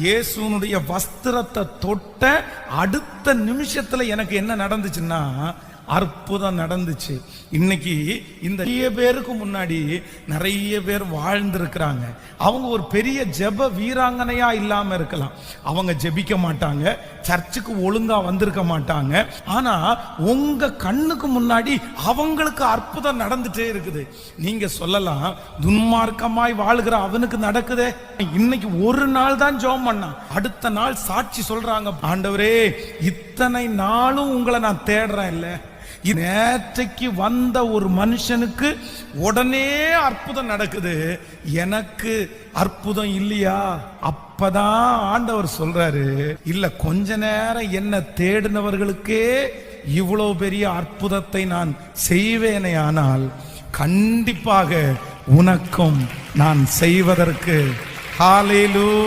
இயேசுனுடைய வஸ்திரத்தை தொட்ட அடுத்த நிமிஷத்துல எனக்கு என்ன நடந்துச்சுன்னா அற்புதம் நடந்துச்சு. இன்னைக்கு இந்த நிறைய பேருக்கு முன்னாடி நிறைய பேர் வாழ்ந்திருக்கிறாங்க. அவங்க ஒரு பெரிய ஜெப வீராங்கனையா இல்லாம இருக்கலாம், அவங்க ஜெபிக்க மாட்டாங்க, சர்ச்சுக்கு ஒழுங்கா வந்திருக்க மாட்டாங்க. ஆனா உங்க கண்ணுக்கு முன்னாடி அவங்களுக்கு அற்புதம் நடந்துட்டே இருக்குது. நீங்க சொல்லலாம், துன்மார்க்கமாய் வாழ்கிற அவனுக்கு நடக்குதே. இன்னைக்கு ஒரு நாள் தான் ஜெபம் பண்ணா, அடுத்த நாள் சாட்சி சொல்றாங்க, ஆண்டவரே இத்தனை நாளும் உங்களை நான் தேடுறேன் இல்ல, நேற்றைக்கு வந்த ஒரு மனுஷனுக்கு உடனே அற்புதம் நடக்குது, எனக்கு அற்புதம் இல்லையா? அப்பதான் ஆண்டவர் சொல்றாரு, இல்ல கொஞ்ச நேரம் என்ன தேடினவர்களுக்கே இவ்வளவு பெரிய அற்புதத்தை நான் செய்வேனே, ஆனால் கண்டிப்பாக உனக்கும் நான் செய்வதற்கு ஹல்லேலூயா.